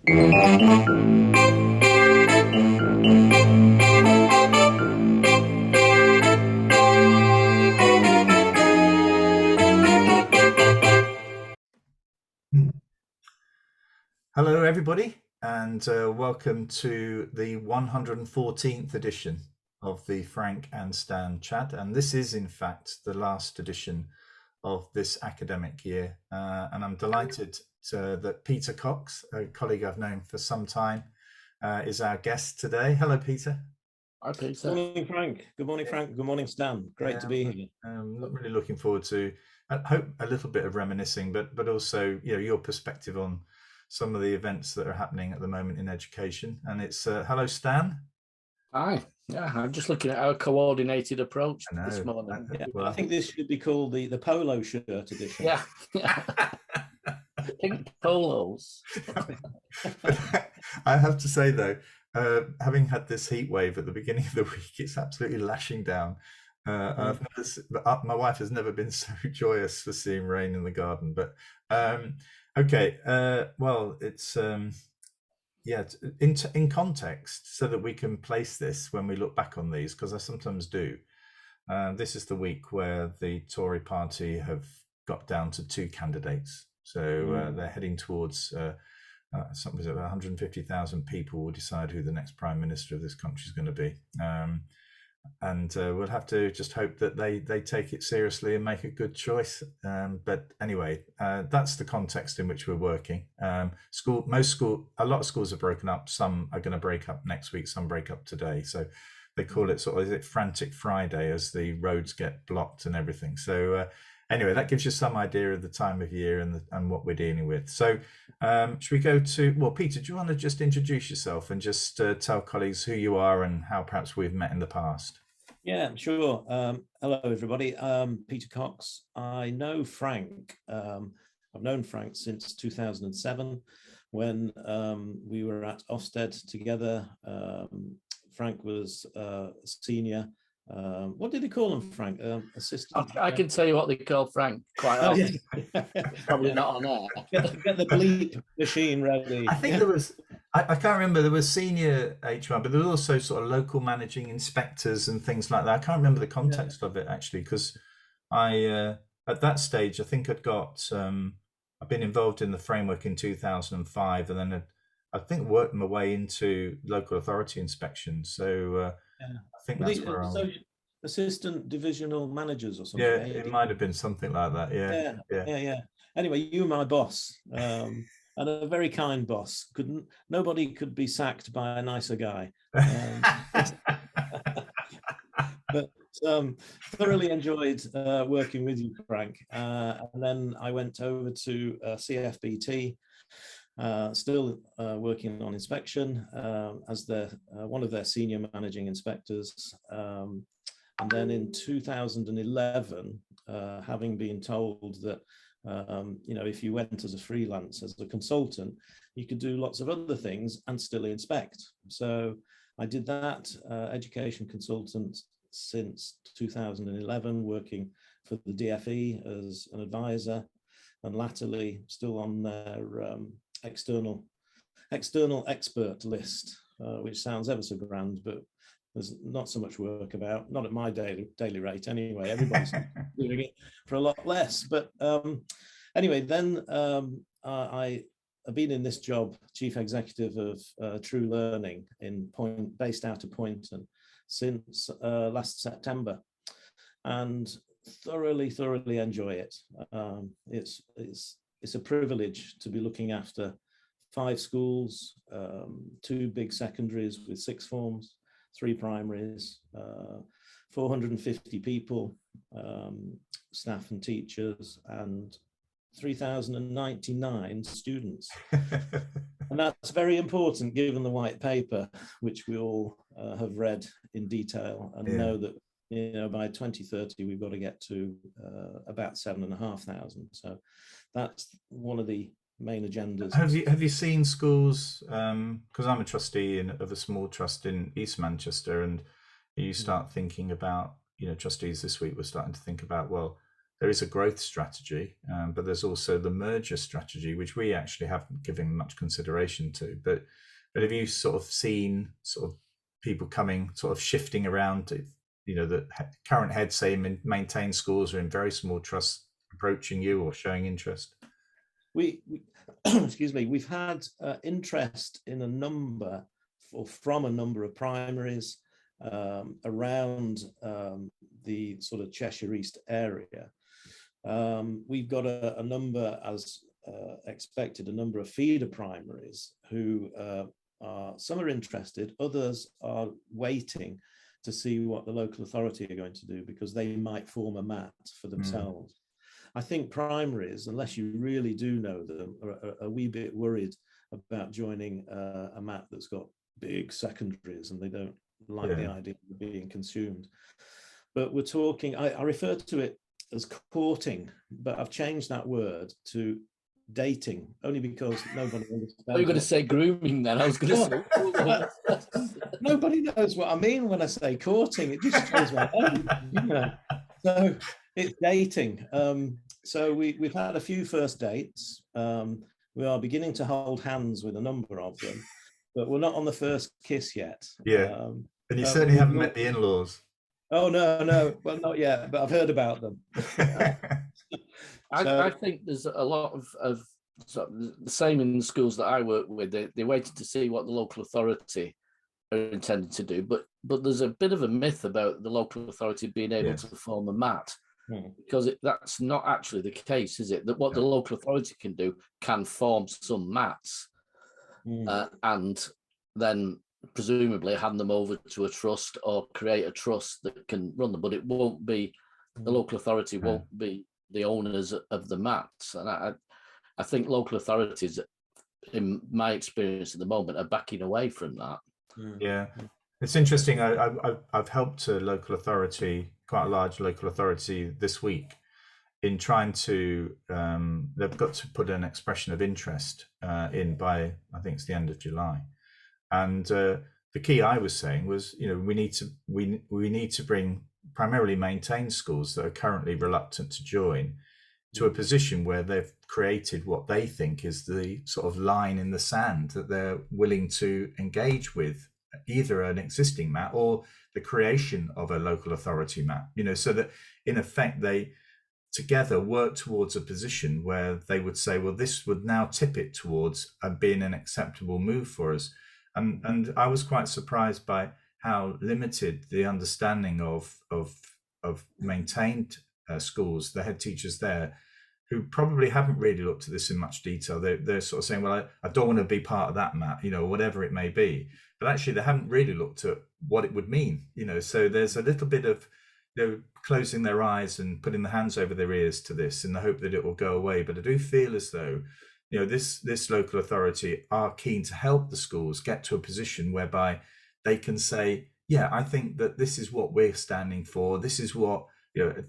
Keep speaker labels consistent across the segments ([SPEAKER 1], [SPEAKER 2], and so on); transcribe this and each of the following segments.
[SPEAKER 1] Hello, everybody, and welcome to the 114th edition of the Frank and Stan chat. And this is, in fact, the last edition of this academic year. And I'm delighted that Peter Cox, a colleague I've known for some time, is our guest today. Hello, Peter.
[SPEAKER 2] Hi, Peter.
[SPEAKER 3] Good morning, Frank. Good morning, Frank. Good morning, Stan. Great to be here.
[SPEAKER 1] I'm really looking forward to, I hope, a little bit of reminiscing, but also, your perspective on some of the events that are happening at the moment in education. And it's hello, Stan.
[SPEAKER 2] Hi. Yeah, I'm just looking at our coordinated approach this morning.
[SPEAKER 3] I think this should be called the Polo shirt edition.
[SPEAKER 2] Yeah. Pink polos.
[SPEAKER 1] I have to say though, having had this heat wave at the beginning of the week, it's absolutely lashing down. I've noticed, my wife has never been so joyous for seeing rain in the garden. But okay, well, it's in context, so that we can place this when we look back on these, because I sometimes do. This is the week where the Tory party have got down to 2 candidates, so they're heading towards something like 150,000 people will decide who the next prime minister of this country is going to be. And we'll have to just hope that they take it seriously and make a good choice. But anyway, that's the context in which we're working. A lot of schools are broken up. Some are going to break up next week. Some break up today. So they call it is it Frantic Friday, as the roads get blocked and everything. So anyway, that gives you some idea of the time of year and what we're dealing with. So should we go to, well, Peter, do you want to just introduce yourself and just tell colleagues who you are and how perhaps we've met in the past?
[SPEAKER 3] Yeah, sure. Hello, everybody. Peter Cox. I know Frank. I've known Frank since 2007 when we were at Ofsted together. Frank was senior. What did they call him, Frank? Assistant?
[SPEAKER 2] I can tell you what they call Frank quite often. Probably not on air.
[SPEAKER 3] Get the bleep machine ready.
[SPEAKER 1] I think there was, I can't remember, there was senior HR, but there were also sort of local managing inspectors and things like that. I can't remember the context of it, actually, because I, at that stage, I think I'd been involved in the framework in 2005, and then I think worked my way into local authority inspections. So I think that's where I was.
[SPEAKER 3] Assistant divisional managers or something.
[SPEAKER 1] Yeah, it might have been something like that. Yeah. Anyway, you were my boss, and a very kind boss. Nobody could be sacked by a nicer guy. But thoroughly enjoyed working with you, Frank. And then I went over to CfBT. Still working on inspection as one of their senior managing inspectors. And then in 2011, having been told that, if you went as a freelance, as a consultant, you could do lots of other things and still inspect. So I did that, education consultant since 2011, working for the DFE as an advisor, and latterly still on their external expert list, which sounds ever so grand, but there's not so much work about, not at my daily rate anyway. Everybody's doing it for a lot less. But anyway, then I have been in this job, chief executive of True Learning based out of Poynton since last September, and thoroughly enjoy it. It's a privilege to be looking after 5 schools, 2 big secondaries with 6 forms, 3 primaries, 450 people, staff and teachers, and 3,099 students. And that's very important given the white paper, which we all have read in detail and know that by 2030 we've got to get to about 7,500. So that's one of the main agendas. Have you seen schools? Because I'm a trustee of a small trust in East Manchester, and you start thinking about, trustees this week were starting to think about, well,
[SPEAKER 4] there is a growth strategy, but there's also the merger strategy, which we actually haven't given much consideration to. But have you sort of seen sort of people coming, sort of shifting around to, the current heads say maintain schools are in very small trusts approaching you or showing interest?
[SPEAKER 1] We excuse me, we've had interest in from a number of primaries around the sort of Cheshire East area. We've got a number, as expected, a number of feeder primaries who some are interested, others are waiting to see what the local authority are going to do, because they might form a MAT for themselves. I think primaries, unless you really do know them, are a wee bit worried about joining a MAT that's got big secondaries, and they don't like the idea of being consumed. But we're talking, I refer to it as courting, but I've changed that word to dating, only because nobody understands.
[SPEAKER 2] You're going to say grooming then? I was going to say.
[SPEAKER 1] Nobody knows what I mean when I say courting. It just throws my head, So it's dating. So we've had a few first dates. We are beginning to hold hands with a number of them, but we're not on the first kiss yet.
[SPEAKER 4] Yeah. And you certainly haven't met the in-laws.
[SPEAKER 1] Oh, no. Well, not yet, but I've heard about them.
[SPEAKER 2] I think there's a lot of the same in the schools that I work with. They waited to see what the local authority are intended to do, but there's a bit of a myth about the local authority being able to form a MAT, because that's not actually the case, is it? That what the local authority can do can form some MATs, and then presumably hand them over to a trust or create a trust that can run them, but it won't be, the local authority won't be the owners of the MATs. And I think local authorities, in my experience at the moment, are backing away from that.
[SPEAKER 4] Yeah, it's interesting. I've helped a local authority, quite a large local authority, this week in trying to, they've got to put an expression of interest in by, I think it's the end of July. And the key I was saying was, we need to bring primarily maintained schools that are currently reluctant to join to a position where they've created what they think is the sort of line in the sand that they're willing to engage with, either an existing MAT or the creation of a local authority MAT, so that in effect they together work towards a position where they would say, well, this would now tip it towards being an acceptable move for us. And I was quite surprised by how limited the understanding of maintained schools, the head teachers there, who probably haven't really looked at this in much detail. They're sort of saying, well, I don't want to be part of that MAT, whatever it may be. But actually, they haven't really looked at what it would mean, So there's a little bit of, closing their eyes and putting their hands over their ears to this in the hope that it will go away. But I do feel as though, this local authority are keen to help the schools get to a position whereby they can say, yeah, I think that this is what we're standing for. This is what,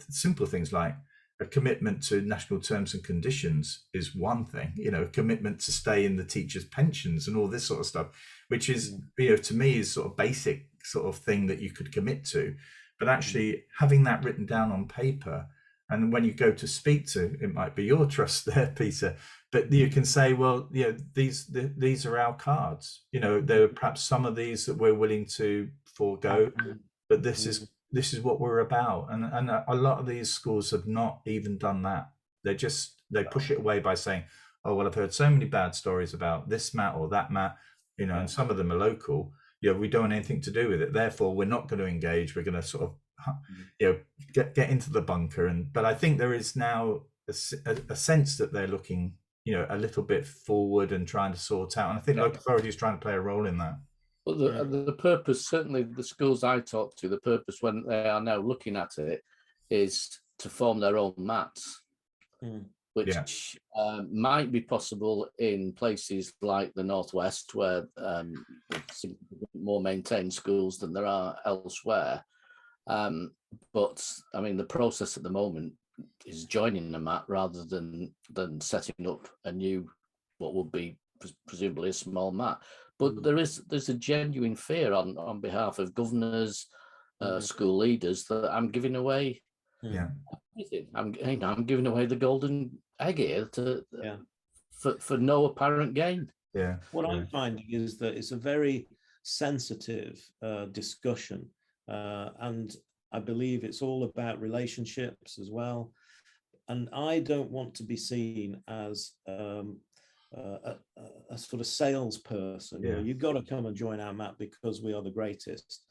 [SPEAKER 4] simple things like a commitment to national terms and conditions is one thing, a commitment to stay in the teachers' pensions and all this sort of stuff, which is, to me is sort of basic sort of thing that you could commit to. But actually having that written down on paper, and when you go to speak to, it might be your trust there, Peter, but you can say, well, these are our cards. There are perhaps some of these that we're willing to forego, but this is what we're about. And a lot of these schools have not even done that. They push it away by saying, oh, well, I've heard so many bad stories about this MAT or that MAT, and some of them are local. We don't want anything to do with it. Therefore, we're not going to engage. We're going to sort of, get into the bunker. But I think there is now a sense that they're looking, a little bit forward and trying to sort out. And I think local authorities trying to play a role in that.
[SPEAKER 2] Well, the purpose, certainly the schools I talk to, the purpose when they are now looking at it is to form their own MATs, which might be possible in places like the Northwest, where more maintained schools than there are elsewhere. But I mean, the process at the moment is joining the MAT rather than setting up a new, what would be presumably a small MAT. But there's a genuine fear on behalf of governors, school leaders, that I'm giving away
[SPEAKER 4] Yeah.
[SPEAKER 2] I'm giving away the golden egg here for no apparent gain.
[SPEAKER 4] Yeah.
[SPEAKER 1] What I'm finding is that it's a very sensitive discussion, and I believe it's all about relationships as well. And I don't want to be seen as a sort of salesperson.
[SPEAKER 4] Yeah.
[SPEAKER 1] You've got to come and join our map because we are the greatest.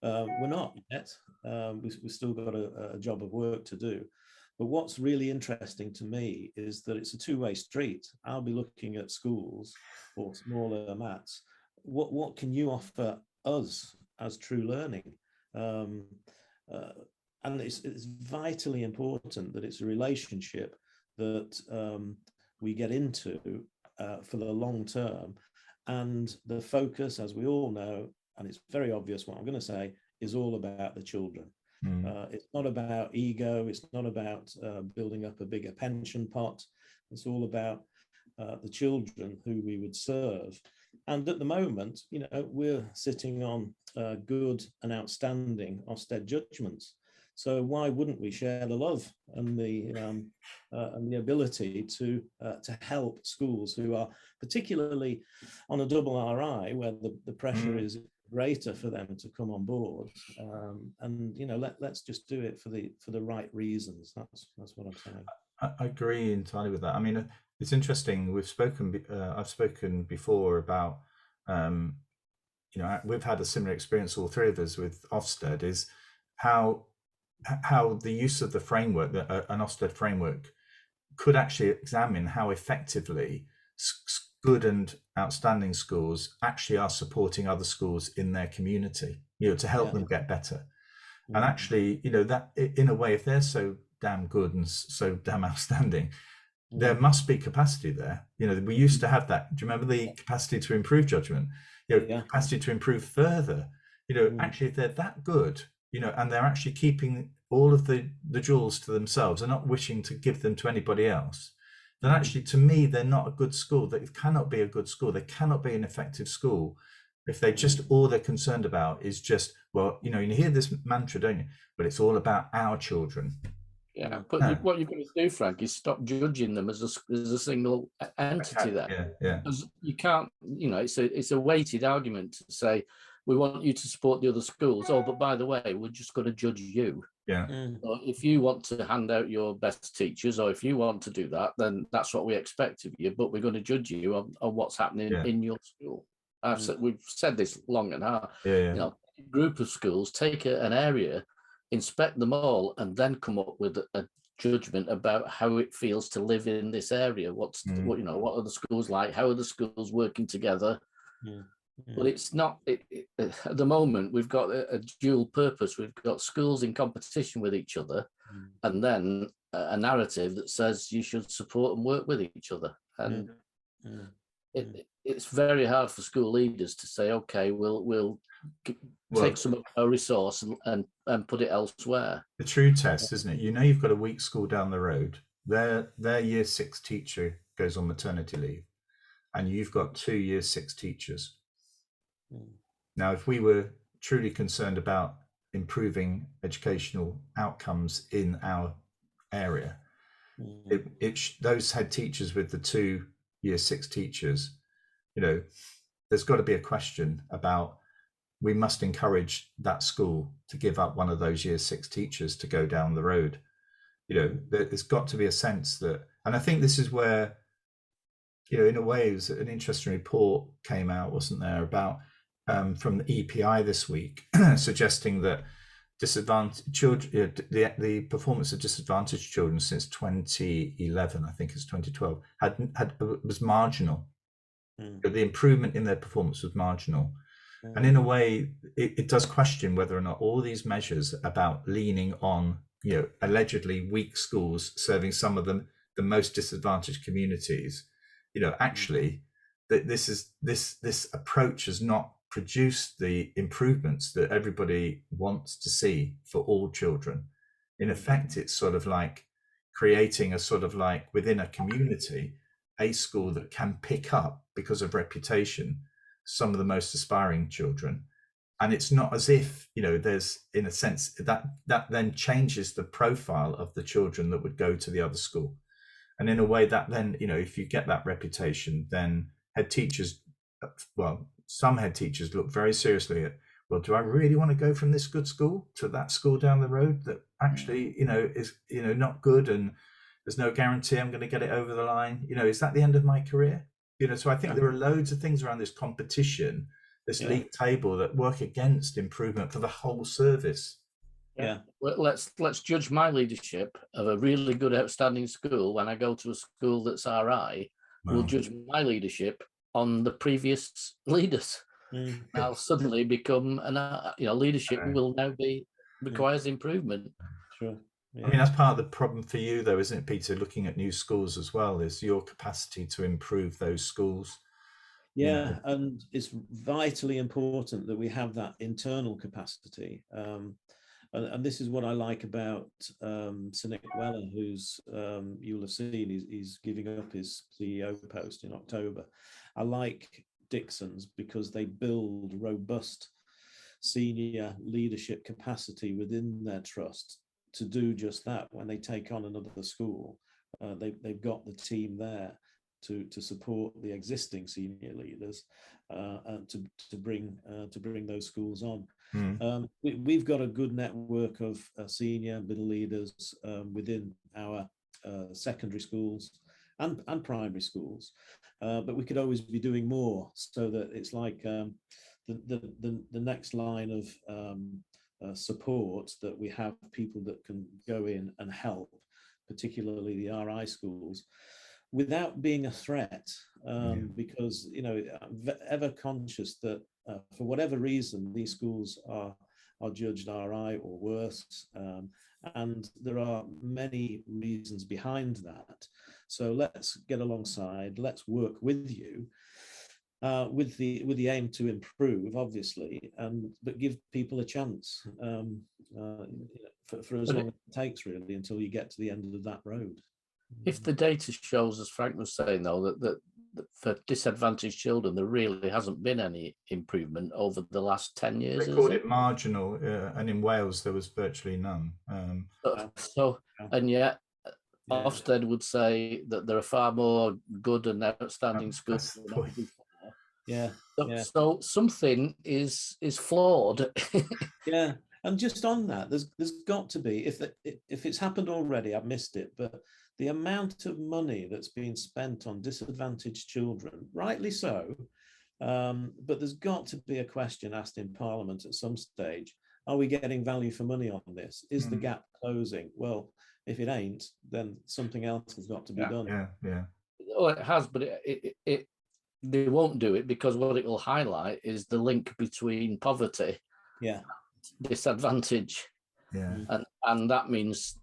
[SPEAKER 1] We're not yet. We've still got a job of work to do. But what's really interesting to me is that it's a two-way street. I'll be looking at schools or smaller mats. What can you offer us as true learning? And it's vitally important that it's a relationship that we get into for the long term. And the focus, as we all know, and it's very obvious what I'm going to say, is all about the children. It's not about ego. It's not about building up a bigger pension pot. It's all about the children who we would serve. And at the moment, we're sitting on good and outstanding Ofsted judgments. So why wouldn't we share the love and the ability to help schools who are particularly on a double RI, where the pressure is greater for them to come on board, and let's just do it for the right reasons. That's what I'm saying.
[SPEAKER 4] I agree entirely with that. I mean, it's interesting. I've spoken before about we've had a similar experience, all three of us, with Ofsted, is how the use of the framework, an Ofsted framework, could actually examine how effectively good and outstanding schools actually are supporting other schools in their community, to help them get better. And actually, that in a way, if they're so damn good and so damn outstanding, there must be capacity there. We used to have that. Do you remember the capacity to improve judgment? Capacity to improve further. Actually, if they're that good, and they're actually keeping all of the jewels to themselves and not wishing to give them to anybody else, then actually, to me, they're not a good school. They cannot be a good school. They cannot be an effective school if they just, all they're concerned about is just, well, you hear this mantra, don't you? But it's all about our children.
[SPEAKER 2] Yeah, but what you've got to do, Frank, is stop judging them as a single entity. Because you can't, it's a weighted argument to say, we want you to support the other schools. Oh, but by the way, we're just going to judge you.
[SPEAKER 4] Yeah.
[SPEAKER 2] So if you want to hand out your best teachers, or if you want to do that, then that's what we expect of you. But we're going to judge you on what's happening in your school. We've said this long and hard. A group of schools, take an area, inspect them all, and then come up with a judgment about how it feels to live in this area. What are the schools like? How are the schools working together? But it's not. At the moment, we've got a dual purpose. We've got schools in competition with each other, and then a narrative that says you should support and work with each other. And it's very hard for school leaders to say, okay, we'll take some of our resource and put it elsewhere.
[SPEAKER 4] The true test, isn't it? You've got a weak school down the road. Their year 6 teacher goes on maternity leave, and you've got 2 year 6 teachers. Now, if we were truly concerned about improving educational outcomes in our area, those head teachers with the 2 year 6 teachers, there's got to be a question about, we must encourage that school to give up one of those year 6 teachers to go down the road. There's got to be a sense that, and I think this is where, in a way, it was an interesting report came out, wasn't there, about from the EPI this week, suggesting that disadvantaged children, the performance of disadvantaged children since 2011, I think it's 2012, was marginal. The improvement in their performance was marginal. And in a way, it does question whether or not all these measures about leaning on, allegedly weak schools serving some of the most disadvantaged communities, actually, that this approach has not produced the improvements that everybody wants to see for all children. In effect, it's sort of like creating a sort of like within a community, a school that can pick up, because of reputation, some of the most aspiring children, And it's not as if, there's, in a sense, that then changes the profile of the children that would go to the other school. And in a way that then, if you get that reputation, then head teachers, well, some head teachers look very seriously at, well, do I really want to go from this good school to that school down the road that actually, is, not good, and there's no guarantee I'm going to get it over the line? Is that the end of my career? So I think there are loads of things around this competition, this league table, that work against improvement for the whole service.
[SPEAKER 2] Yeah. Well, let's judge my leadership of a really good, outstanding school when I go to a school that's RI. Wow. We'll judge my leadership on the previous leaders. I'll suddenly become leadership will now requires improvement.
[SPEAKER 1] Sure.
[SPEAKER 4] Yeah. I mean, that's part of the problem for you, though, isn't it, Peter? Looking at new schools as well, is your capacity to improve those schools.
[SPEAKER 1] Yeah, and it's vitally important that we have that internal capacity. And this is what I like about Sir Nick Weller, who's you'll have seen he's giving up his CEO post in October. I like Dixon's because they build robust senior leadership capacity within their trust to do just that. When they take on another school, they've got the team there to support the existing senior leaders and to bring those schools on. We've got a good network of senior middle leaders within our secondary schools and primary schools, but we could always be doing more, so that it's like the next line of support, that we have people that can go in and help, particularly the RI schools, without being a threat, because I'm ever conscious that for whatever reason these schools are judged RI or worse, and there are many reasons behind that. So let's get alongside, let's work with you, with the aim to improve, obviously, but give people a chance for as long as it takes, really, until you get to the end of that road.
[SPEAKER 2] If the data shows, as Frank was saying, though, that for disadvantaged children, there really hasn't been any improvement over the last 10 years.
[SPEAKER 4] They called it marginal, and in Wales there was virtually none.
[SPEAKER 2] And yet, Ofsted would say that there are far more good and outstanding schools. So something is flawed.
[SPEAKER 1] Yeah, and just on that, there's got to be, if it's happened already, I've missed it, but the amount of money that's being spent on disadvantaged children, rightly so, but there's got to be a question asked in Parliament at some stage: are we getting value for money on this? Is the gap closing? Well, if it ain't, then something else has got to be done.
[SPEAKER 2] Yeah. Well, it has, but they won't do it, because what it will highlight is the link between poverty, disadvantage, and that means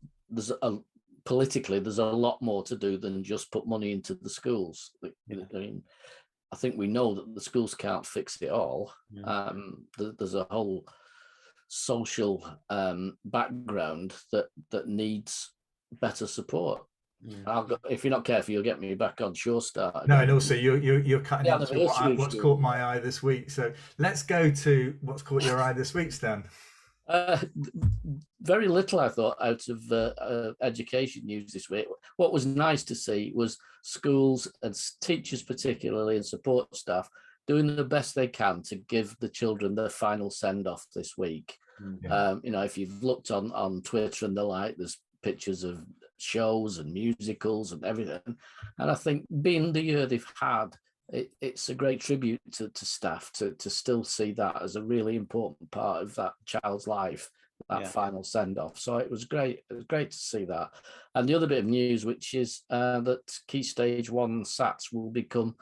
[SPEAKER 2] politically there's a lot more to do than just put money into the schools. I mean, I think we know that the schools can't fix it all. There's a whole social background that needs better support. If you're not careful, you'll get me back on Sure Start.
[SPEAKER 4] No, and also you're cutting into what's caught my eye this week. So let's go to what's caught your eye this week, Stan.
[SPEAKER 2] Very little, I thought, out of education news this week. What was nice to see was schools and teachers, particularly, and support staff, doing the best they can to give the children their final send-off this week. If you've looked on Twitter and the like, there's pictures of shows and musicals and everything. And I think, being the year they've had, it's a great tribute to staff to still see that as a really important part of that child's life, that final send-off. So it was great. It was great to see that. And the other bit of news, which is that Key Stage 1 SATs will become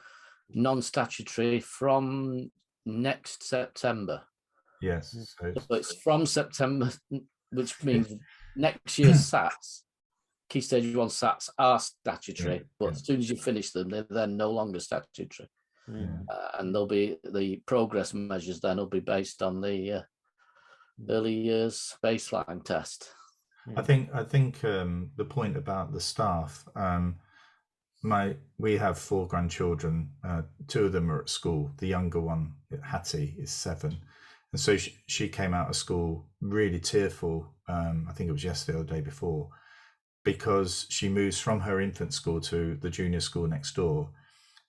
[SPEAKER 2] non-statutory from next September.
[SPEAKER 4] Yes.
[SPEAKER 2] So it's from September, which means next year's SATs, Key Stage 1 SATs, are statutory, but as soon as you finish them, they're then no longer statutory. And there'll be the progress measures then will be based on the early years baseline test.
[SPEAKER 4] I think the point about the staff, we have 4 grandchildren. 2 of them are at school. The younger one, Hattie, is 7. And so she came out of school really tearful. I think it was yesterday or the day before, because she moves from her infant school to the junior school next door.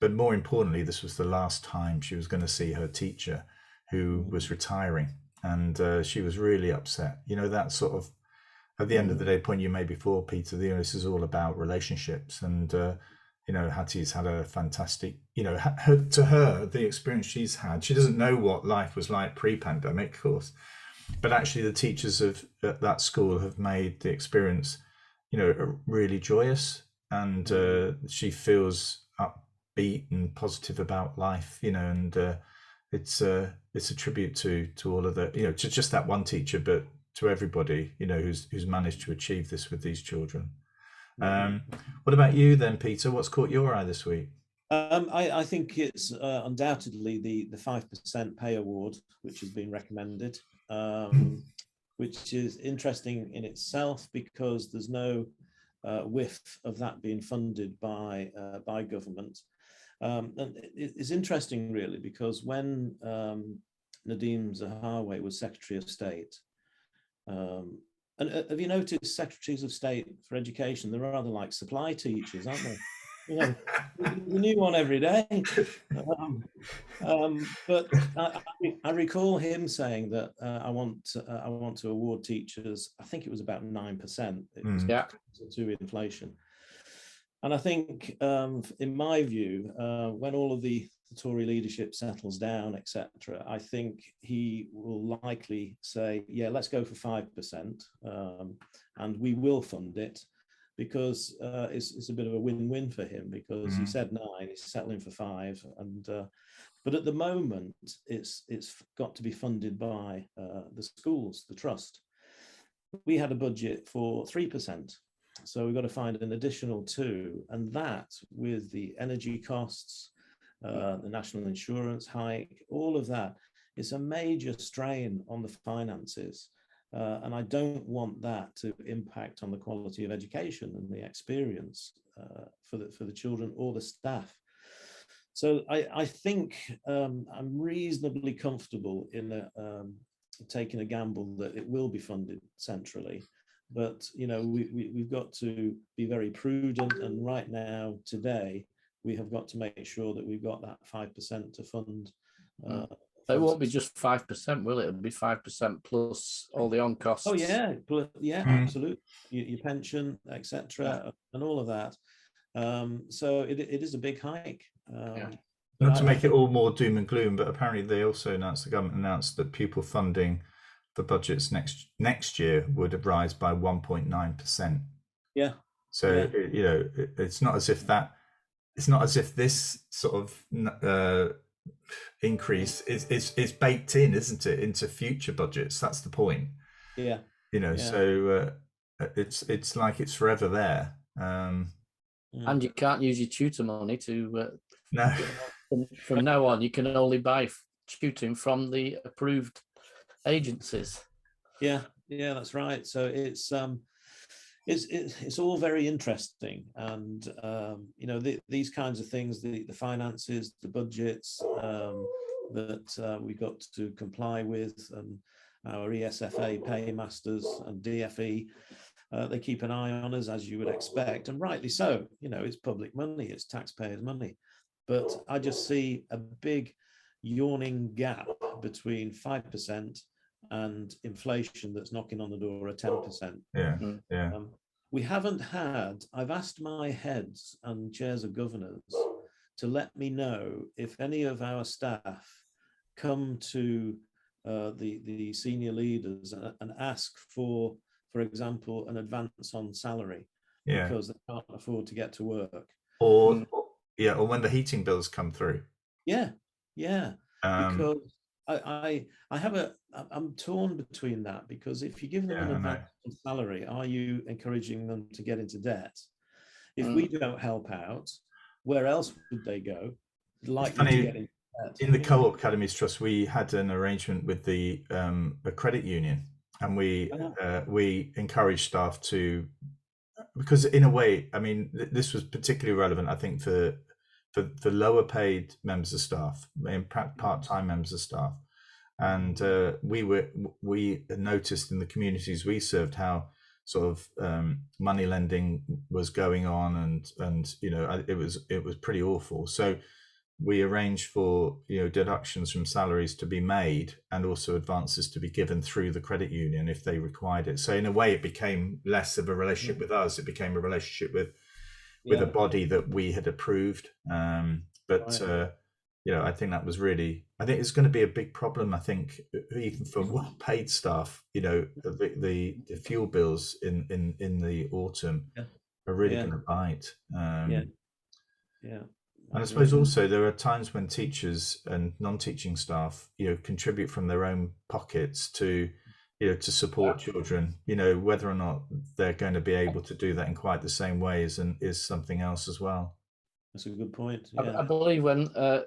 [SPEAKER 4] But more importantly, this was the last time she was going to see her teacher, who was retiring. And she was really upset. You know, that sort of, at the end of the day, point you made before, Peter, this is all about relationships. And, you know, Hattie's had a fantastic, you know, to her, the experience she's had, she doesn't know what life was like pre-pandemic, of course. But actually the teachers at that school have made the experience, you know, really joyous. And she feels upbeat and positive about life, you know, and it's a tribute to all of the, you know, to just that one teacher, but to everybody, you know, who's managed to achieve this with these children. What about you then, Peter? What's caught your eye this week?
[SPEAKER 1] I think it's undoubtedly the 5% pay award, which has been recommended, which is interesting in itself because there's no whiff of that being funded by government. And it's interesting, really, because when Nadhim Zahawi was Secretary of State, and have you noticed secretaries of state for education? They're rather like supply teachers, aren't they? You know, a new one every day. But I recall him saying that I want to award teachers. I think it was about 9%. It was to inflation. And I think, in my view, when all of the Tory leadership settles down, etc., I think he will likely say, yeah, let's go for 5%, and we will fund it, because it's a bit of a win-win for him, because he said 9, he's settling for 5, and but at the moment it's got to be funded by the schools, the trust. We had a budget for 3%. So we've got to find an additional 2, and that, with the energy costs, the national insurance hike, all of that, it's a major strain on the finances. And I don't want that to impact on the quality of education and the experience for the children or the staff. So I think I'm reasonably comfortable in taking a gamble that it will be funded centrally. But, you know, we've got to be very prudent. And right now, today, we have got to make sure that we've got that 5% to fund.
[SPEAKER 2] It won't be just 5%, will it? It'll be 5% plus all the on costs.
[SPEAKER 1] Oh, yeah. Yeah, absolutely. Your pension, etc., and all of that. So it is a big hike.
[SPEAKER 4] Not to make it all more doom and gloom, but apparently they also announced, the government announced that pupil funding for budgets next year would rise by 1.9%.
[SPEAKER 1] Yeah.
[SPEAKER 4] So you know, it's not as if this sort of increase is baked in, isn't it, into future budgets? That's the point.
[SPEAKER 1] Yeah.
[SPEAKER 4] You know, so it's like it's forever there.
[SPEAKER 2] And you can't use your tutor money to.
[SPEAKER 4] No.
[SPEAKER 2] From now on, you can only buy tutoring from the approved agencies.
[SPEAKER 1] Yeah, that's right. So it's all very interesting, and you know, these kinds of things, the finances, the budgets that we've got to comply with, and our ESFA paymasters and DFE, they keep an eye on us, as you would expect, and rightly so. You know, it's public money, it's taxpayers' money. But I just see a big yawning gap between 5% and inflation that's knocking on the door at 10%.
[SPEAKER 4] Yeah.
[SPEAKER 1] We haven't had, I've asked my heads and chairs of governors to let me know if any of our staff come to the senior leaders and ask for example, an advance on salary because they can't afford to get to work.
[SPEAKER 4] Or when the heating bills come through.
[SPEAKER 1] Yeah. Because I'm torn between that, because if you give them an advance on salary, are you encouraging them to get into debt? If we don't help out, where else would they go? Likely to get into debt.
[SPEAKER 4] In the Co-op Academies Trust, we had an arrangement with the a credit union, and we encouraged staff to, because in a way, I mean, this was particularly relevant, I think, for lower paid members of staff and part-time members of staff. And we noticed in the communities we served how sort of money lending was going on, and you know, it was pretty awful. So we arranged for, you know, deductions from salaries to be made and also advances to be given through the credit union if they required it. So in a way, it became less of a relationship with us. It became a relationship with a body that we had approved. You know, I think that was really, I think it's going to be a big problem. I think even for well-paid staff, you know, the fuel bills in the autumn are really going to bite. And I suppose also there are times when teachers and non-teaching staff, you know, contribute from their own pockets to, you know, to support children. You know, whether or not they're going to be able to do that in quite the same ways and is something else as well.
[SPEAKER 1] That's a good point.
[SPEAKER 2] I believe when I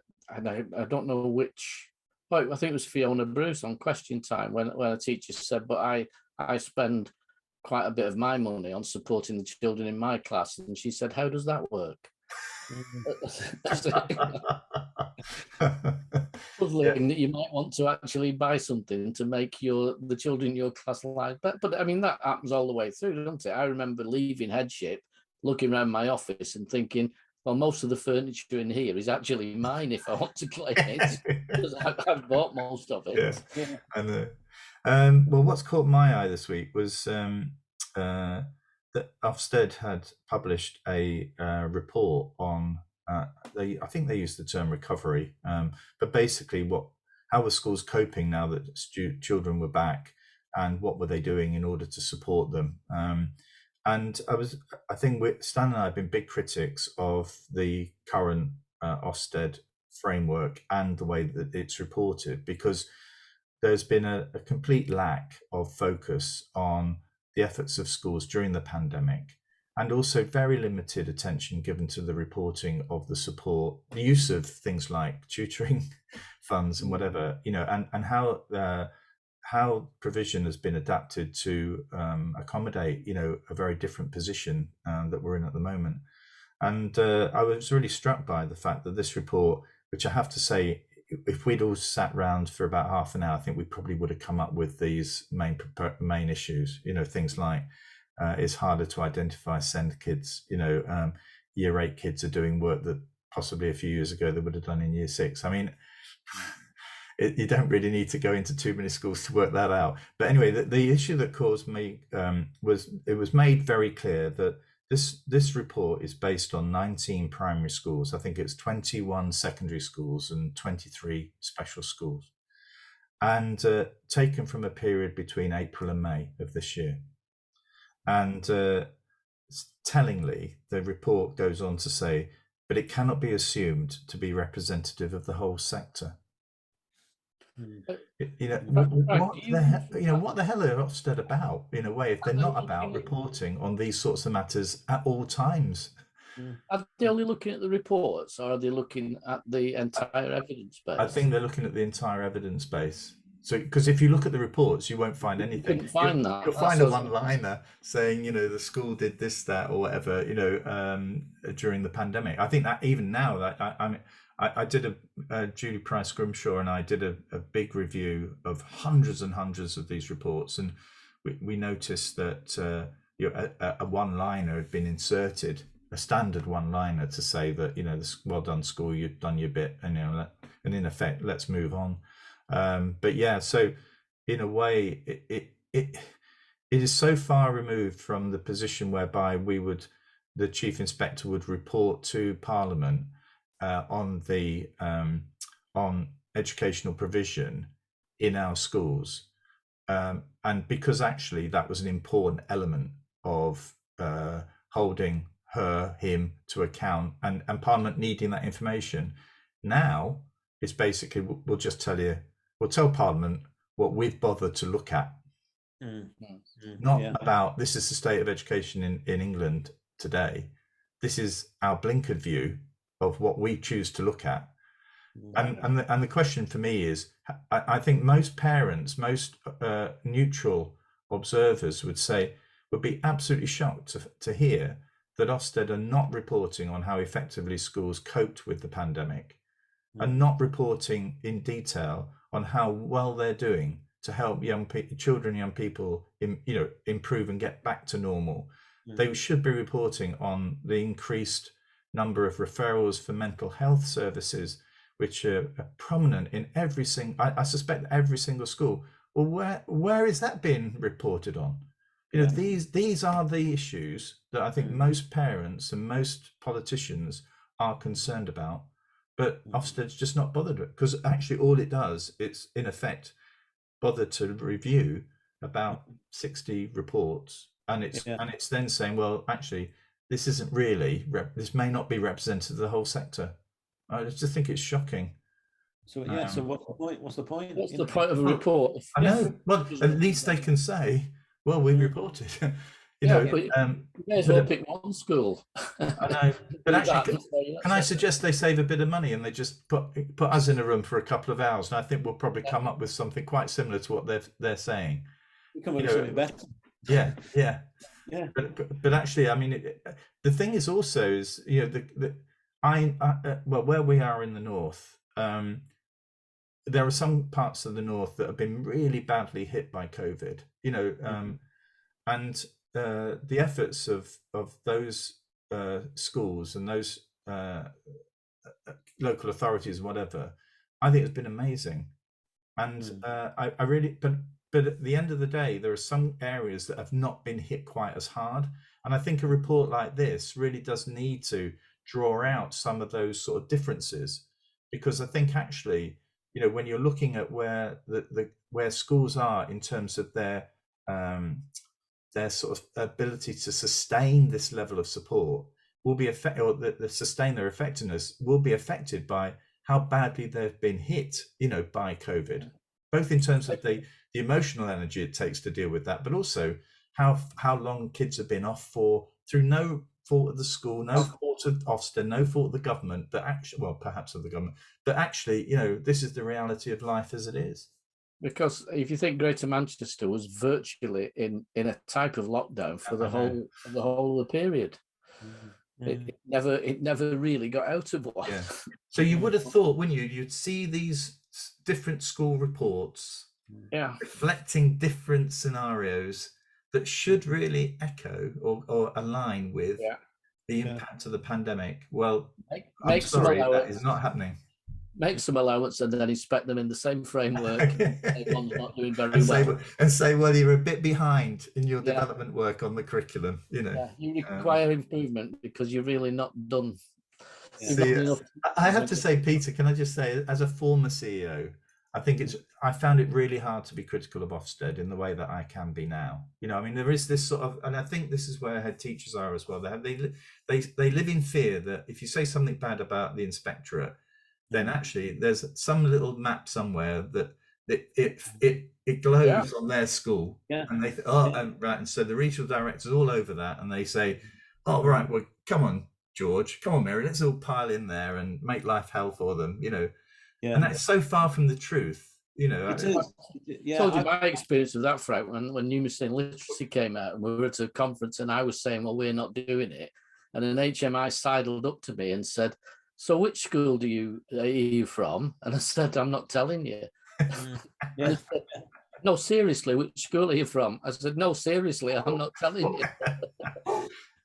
[SPEAKER 2] don't know which. Well, I think it was Fiona Bruce on Question Time when a teacher said, "But I spend quite a bit of my money on supporting the children in my class," and she said, "How does that work?" Puzzling that you might want to actually buy something to make the children in your class life better. But I mean, that happens all the way through, doesn't it? I remember leaving headship, looking around my office and thinking, well, most of the furniture in here is actually mine if I want to claim it, because I've bought most of it.
[SPEAKER 4] And well, what's caught my eye this week was that Ofsted had published a report on, I think they used the term recovery, but basically how were schools coping now that children were back, and what were they doing in order to support them? And I think Stan and I have been big critics of the current Ofsted framework and the way that it's reported, because there's been a complete lack of focus on the efforts of schools during the pandemic, and also very limited attention given to the reporting of the support, the use of things like tutoring funds and whatever, you know, and how provision has been adapted to accommodate, you know, a very different position that we're in at the moment. And I was really struck by the fact that this report, which I have to say, if we'd all sat round for about half an hour, I think we probably would have come up with these main issues, you know, things like it's harder to identify SEND kids, you know, year 8 kids are doing work that possibly a few years ago they would have done in year 6. I mean, you don't really need to go into too many schools to work that out. But anyway, the issue that caused me was it was made very clear that this report is based on 19 primary schools. I think it's 21 secondary schools and 23 special schools, and taken from a period between April and May of this year. And tellingly, the report goes on to say, but it cannot be assumed to be representative of the whole sector. You know, what the hell are Ofsted about, in a way, if they're not about reporting on these sorts of matters at all times?
[SPEAKER 2] Are they only looking at the reports, or are they looking at the entire evidence base?
[SPEAKER 4] I think they're looking at the entire evidence base. So, because if you look at the reports, you won't find anything.
[SPEAKER 2] You'll find that.
[SPEAKER 4] You'll find a one-liner saying, you know, the school did this, that, or whatever, you know, during the pandemic. I think that even now, that I did Julie Price Grimshaw and I did a big review of hundreds and hundreds of these reports, and we noticed that a one-liner had been inserted, a standard one-liner, to say that, you know, well done school, you've done your bit, and, you know, and in effect, let's move on. But yeah, so in a way, it is so far removed from the position whereby the Chief Inspector would report to Parliament on educational provision in our schools, and because actually that was an important element of holding him to account, and Parliament needing that information. Now it's basically, we'll just tell Parliament what we've bothered to look at, not about this is the state of education in England today. This is our blinkered view of what we choose to look at. And the question for me is, I think most parents, most neutral observers would be absolutely shocked to hear that Ofsted are not reporting on how effectively schools coped with the pandemic. and not reporting in detail on how well they're doing to help young people improve and get back to normal. They should be reporting on the increased number of referrals for mental health services, which are prominent in every single, I suspect every single school. Well, where is that being reported on? These are the issues that I think most parents and most politicians are concerned about, but Ofsted's just not bothered with, because actually all it does, it's in effect bothered to review about 60 reports, and it's then saying, well, actually this isn't really this may not be representative of the whole sector. I just think it's shocking.
[SPEAKER 1] So so what's the point? What's the point?
[SPEAKER 2] What's the point of a report?
[SPEAKER 4] I know. Well, at least they can say, well, we reported. But
[SPEAKER 2] you may as well pick one school.
[SPEAKER 4] I know, but actually, can I suggest they save a bit of money and they just put us in a room for a couple of hours, and I think we'll probably come up with something quite similar to what they're saying.
[SPEAKER 1] Come up with something better.
[SPEAKER 4] Yeah. But actually, I mean, the thing is also is where we are in the north, there are some parts of the north that have been really badly hit by COVID. And the efforts of those schools and those local authorities, whatever, I think has been amazing. And I really, but at the end of the day, there are some areas that have not been hit quite as hard. And I think a report like this really does need to draw out some of those sort of differences, because I think actually, when you're looking at where where schools are in terms of their sort of ability to sustain this level of support will be affected, or the sustain their effectiveness will be affected by how badly they've been hit, by COVID, both in terms of the emotional energy it takes to deal with that, but also how long kids have been off for through no fault of the school, no fault of Ofsted, no fault of the government, but actually, well, perhaps of the government, but actually, this is the reality of life as it is.
[SPEAKER 2] Because if you think Greater Manchester was virtually in a type of lockdown for the whole of the period, it never really got out of one.
[SPEAKER 4] Yeah. So you would have thought, wouldn't you, you'd see these different school reports, reflecting different scenarios that should really echo or align with the impact of the pandemic. Well, I'm sorry, that is not happening.
[SPEAKER 2] Make some allowance and then inspect them in the same framework. One's not doing very well.
[SPEAKER 4] And say, well, you're a bit behind in your development work on the curriculum.
[SPEAKER 2] You require improvement because you're really not done.
[SPEAKER 4] I have to say, Peter, can I just say, as a former CEO, I found it really hard to be critical of Ofsted in the way that I can be now. I mean, there is this sort of, and I think this is where head teachers are as well. They live in fear that if you say something bad about the inspectorate, then actually there's some little map somewhere that it glows on their school, and they right, and so the regional director's all over that, and they say, oh right, well, come on George, come on Mary, let's all pile in there and make life hell for them, and that's so far from the truth.
[SPEAKER 2] I told you my experience of that, Frank, when numeracy and literacy came out, and we were at a conference, and I was saying, well, we're not doing it, and an HMI sidled up to me and said, so which school are you from? And I said, I'm not telling you. Said, no, seriously, which school are you from? I said, no, seriously, I'm not telling you.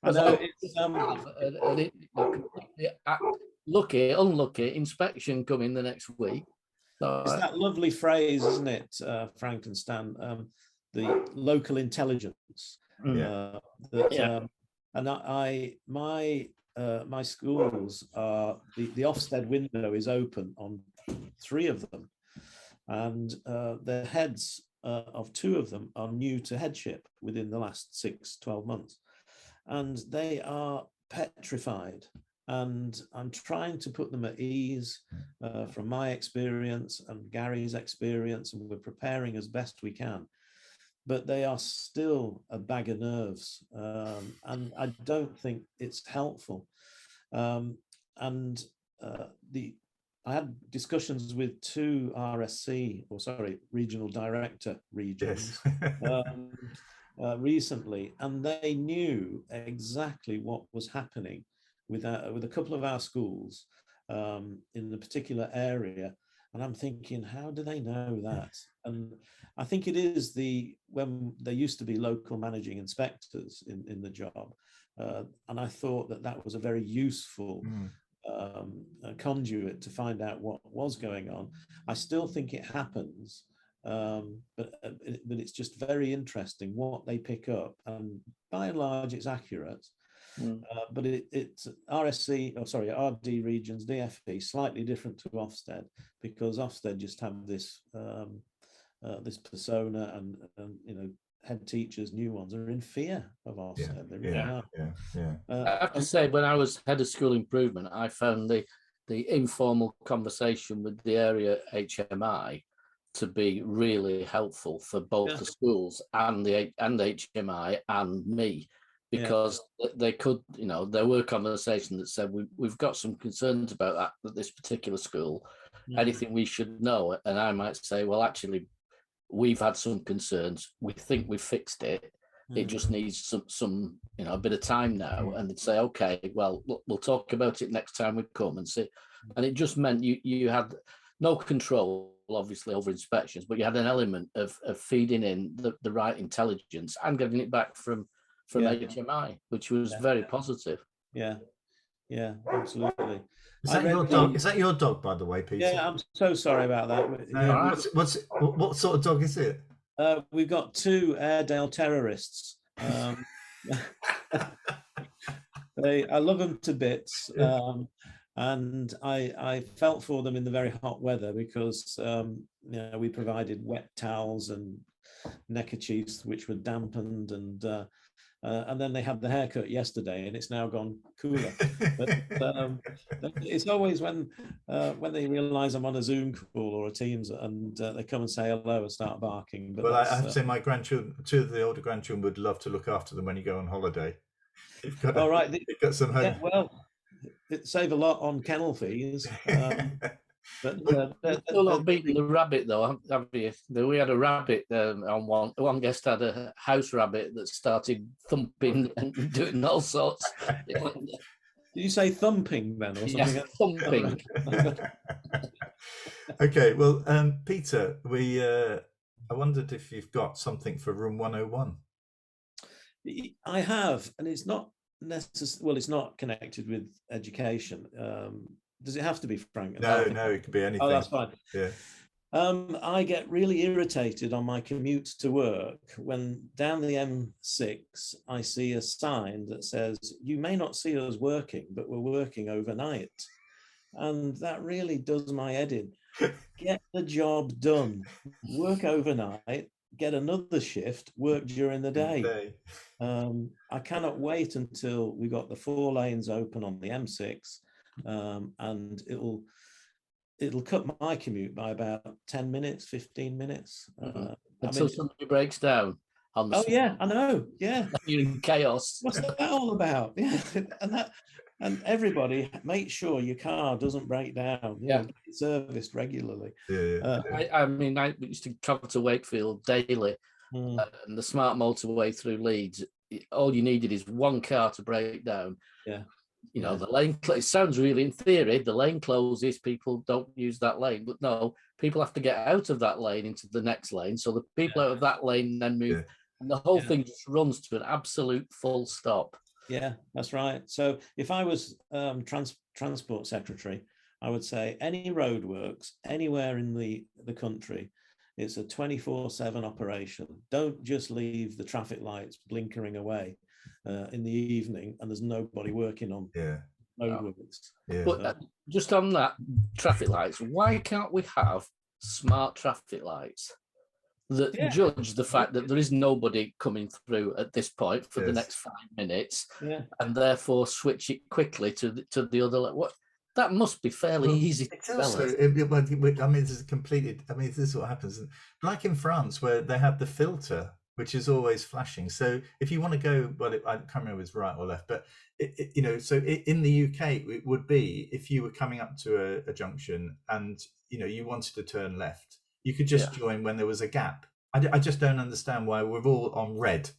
[SPEAKER 1] I know,
[SPEAKER 2] lucky, unlucky, inspection coming the next week. So,
[SPEAKER 1] it's that lovely phrase, isn't it, Frank and Stan, the local intelligence. My schools are, the Ofsted window is open on 3 of them, and the heads of 2 of them are new to headship within the last 6-12 months, and they are petrified, and I'm trying to put them at ease from my experience and Gary's experience, and we're preparing as best we can. But they are still a bag of nerves, and I don't think it's helpful. I had discussions with 2 regional director regions recently, and they knew exactly what was happening with a couple of our schools, in the particular area. And I'm thinking, how do they know that? And I think it is when there used to be local managing inspectors in the job. And I thought that was a very useful conduit to find out what was going on. I still think it happens, but it's just very interesting what they pick up. And by and large, it's accurate. But it's RD regions, DFE, slightly different to Ofsted, because Ofsted just have this this persona, and head teachers, new ones, are in fear of Ofsted. They really are.
[SPEAKER 2] I have to say, when I was head of school improvement, I found the informal conversation with the area HMI to be really helpful for both the schools and the HMI and me. Because they could, there were conversations that said, we've got some concerns about that this particular school, anything we should know. And I might say, well, actually, we've had some concerns. We think we've fixed it. It just needs some a bit of time now. And they'd say, okay, well, we'll talk about it next time we come and see. And it just meant you had no control, obviously, over inspections, but you had an element of feeding in the right intelligence and getting it back from HMI, which was very positive.
[SPEAKER 1] Yeah, absolutely.
[SPEAKER 4] Is that your dog? Is that your dog, by the way, Peter?
[SPEAKER 1] Yeah, I'm so sorry about that.
[SPEAKER 4] What sort of dog is it?
[SPEAKER 1] We've got 2 Airedale terrorists. I love them to bits, and I felt for them in the very hot weather, because we provided wet towels and neckerchiefs which were dampened, and then they had the haircut yesterday, and it's now gone cooler. But it's always when they realise I'm on a Zoom call or a Teams, and they come and say hello and start barking. But
[SPEAKER 4] I have to say, my grandchildren, 2 of the older grandchildren, would love to look after them when you go on holiday. You've got some home.
[SPEAKER 1] Yeah, well, it save a lot on kennel fees.
[SPEAKER 2] But you're still not beating the rabbit, though, have you? We had a rabbit on one guest had a house rabbit that started thumping and doing all sorts.
[SPEAKER 1] Did you say thumping then, or something?
[SPEAKER 2] Yes, thumping.
[SPEAKER 4] Okay, well, Peter, I wondered if you've got something for room 101.
[SPEAKER 1] I have, and it's not it's not connected with education. Does it have to be, Frank?
[SPEAKER 4] No, it could be anything.
[SPEAKER 1] Oh, that's fine.
[SPEAKER 4] Yeah.
[SPEAKER 1] I get really irritated on my commute to work when down the M6 I see a sign that says, "You may not see us working, but we're working overnight." And that really does my head in. Get the job done. Work overnight, get another shift, work during the day. I cannot wait until we got the 4 lanes open on the M6. And it'll cut my commute by about 10 minutes, 15 minutes.
[SPEAKER 2] Until somebody breaks down.
[SPEAKER 1] Yeah, I know. Yeah.
[SPEAKER 2] You're in chaos.
[SPEAKER 1] What's that all about? Yeah. And everybody, make sure your car doesn't break down. Get it serviced regularly.
[SPEAKER 2] I used to travel to Wakefield daily, and the smart motorway through Leeds, all you needed is one car to break down.
[SPEAKER 1] Yeah.
[SPEAKER 2] The lane, it sounds really, in theory, the lane closes, people don't use that lane, but no, people have to get out of that lane into the next lane. So the people out of that lane then move, and the whole thing just runs to an absolute full stop.
[SPEAKER 1] Yeah, that's right. So if I was transport secretary, I would say any roadworks anywhere in the country, it's a 24/7 operation. Don't just leave the traffic lights blinkering away in the evening and there's nobody working on roadworks.
[SPEAKER 2] But just on that, traffic lights, why can't we have smart traffic lights that judge the fact that there is nobody coming through at this point for the next 5 minutes, and therefore switch it quickly to the other? What, that must be fairly easy to
[SPEAKER 4] this is what happens. Like in France, where they have the filter, which is always flashing. So if you want to go, I can't remember if it's right or left, but in the UK, it would be if you were coming up to a junction and you wanted to turn left, you could just join when there was a gap. I just don't understand why we're all on red,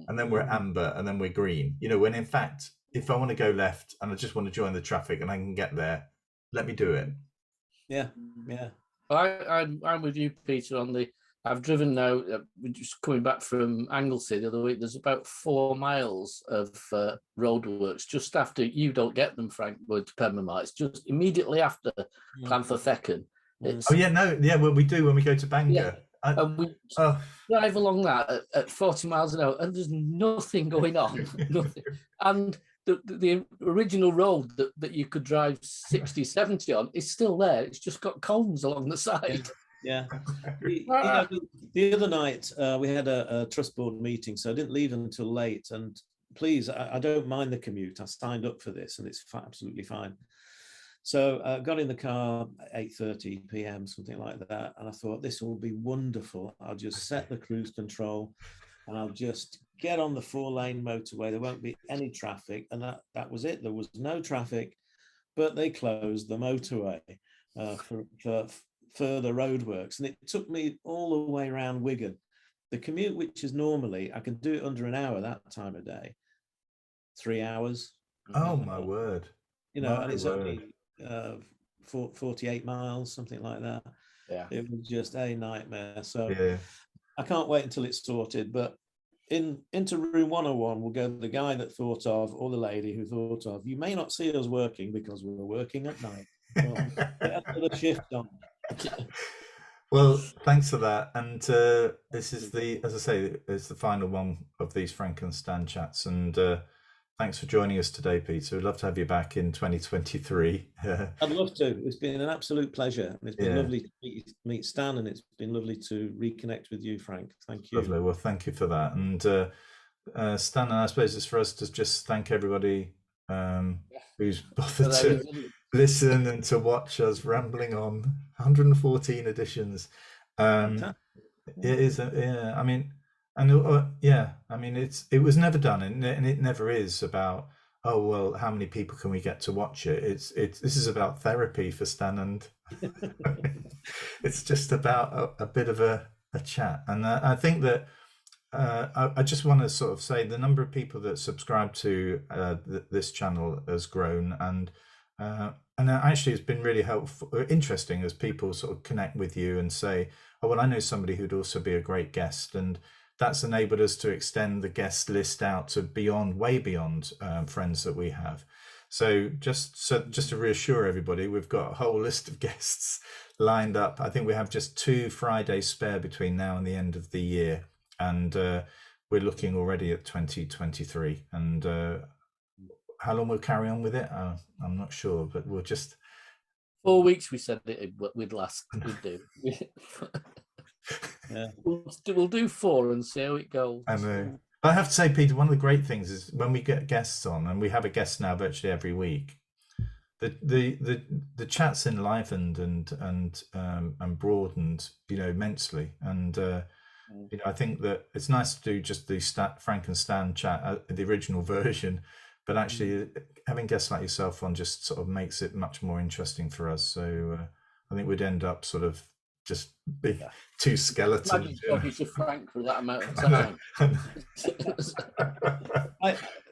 [SPEAKER 4] and then we're amber, and then we're green. When in fact, if I want to go left and I just want to join the traffic and I can get there, let me do it.
[SPEAKER 1] Yeah, yeah.
[SPEAKER 2] I'm with you, Peter. I've driven now. Just coming back from Anglesey the other week. There's about 4 miles of roadworks just after. You don't get them, Frank, going to Pembermont. It's just immediately after Llanfyddecon.
[SPEAKER 4] Oh yeah, no, yeah. Well, we do when we go to Bangor.
[SPEAKER 2] Yeah. And we drive along that at 40 miles an hour, and there's nothing going on, nothing. And the original road that you could drive 60, 70 on is still there. It's just got cones along the side.
[SPEAKER 1] Yeah. The other night we had a trust board meeting, so I didn't leave until late. And please, I don't mind the commute. I signed up for this, and it's absolutely fine. So I got in the car at 8:30 p.m., something like that. And I thought, this will be wonderful. I'll just set the cruise control and I'll just get on the 4-lane motorway. There won't be any traffic. And that was it. There was no traffic, but they closed the motorway for further roadworks. And it took me all the way around Wigan. The commute, which is normally, I can do it under an hour that time of day, 3 hours.
[SPEAKER 4] Oh, my word.
[SPEAKER 1] You know, and it's only 48 miles, something like that.
[SPEAKER 2] Yeah,
[SPEAKER 1] it was just a nightmare. So
[SPEAKER 4] yeah.
[SPEAKER 1] I can't wait until it's sorted. But into room 101 will go the guy that thought of, or the lady who thought of. You may not see us working because we're working at night. Well, get another shift on.
[SPEAKER 4] Well, thanks for that. And this is as I say, it's the final one of these Frank and Stan chats. And thanks for joining us today, Peter. We'd love to have you back in 2023.
[SPEAKER 1] I'd love to. It's been an absolute pleasure. And it's been lovely to meet Stan, and it's been lovely to reconnect with you, Frank. Thank you.
[SPEAKER 4] Lovely. Well, thank you for that. And Stan, I suppose it's for us to just thank everybody who's bothered to listen and to watch us rambling on. 114 editions. It is, I mean, and I mean, it was never done, and it never is about, oh well, how many people can we get to watch it? This is about therapy for Stan, and it's just about a bit of a chat. And I think that I just want to sort of say the number of people that subscribe to this channel has grown, and actually it's been really helpful, interesting, as people sort of connect with you and say, oh well, I know somebody who'd also be a great guest, and that's enabled us to extend the guest list out to way beyond friends that we have. So just to reassure everybody, we've got a whole list of guests lined up. I think we have just 2 Fridays spare between now and the end of the year, and we're looking already at 2023. And how long we'll carry on with it, I'm not sure, but we'll just
[SPEAKER 2] 4 weeks. We said we'd do.
[SPEAKER 1] Yeah.
[SPEAKER 2] We'll do 4 and see how it goes.
[SPEAKER 4] I know. I have to say, Peter, one of the great things is when we get guests on, and we have a guest now virtually every week, the chat's enlivened and broadened, immensely. And I think that it's nice to do just the Frank and Stan chat, the original version, but actually having guests like yourself on just sort of makes it much more interesting for us. So I think we'd end up sort of just being 2 skeletons.
[SPEAKER 2] Talking to Frank for that amount of time.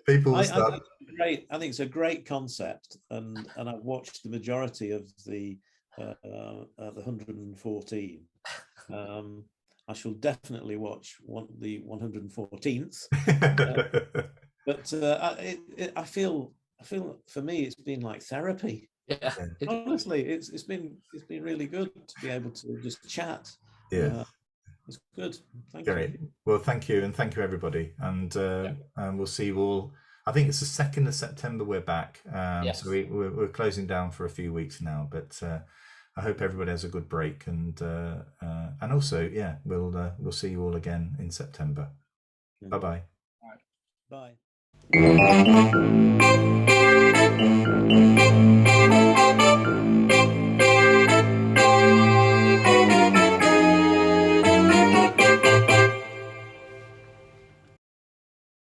[SPEAKER 1] People will start. I think it's a great concept, and I've watched the majority of the 114. I shall definitely watch the 114th. But I feel for me it's been like therapy.
[SPEAKER 2] Yeah,
[SPEAKER 1] honestly, it's been really good to be able to just chat.
[SPEAKER 4] Yeah,
[SPEAKER 1] it's good. Thank
[SPEAKER 4] you. Well, thank you, and thank you everybody, and we'll see you all. I think it's the 2nd of September we're back.
[SPEAKER 2] Yes.
[SPEAKER 4] So we're closing down for a few weeks now, but I hope everybody has a good break, and also we'll see you all again in September. Bye-bye.
[SPEAKER 1] Bye.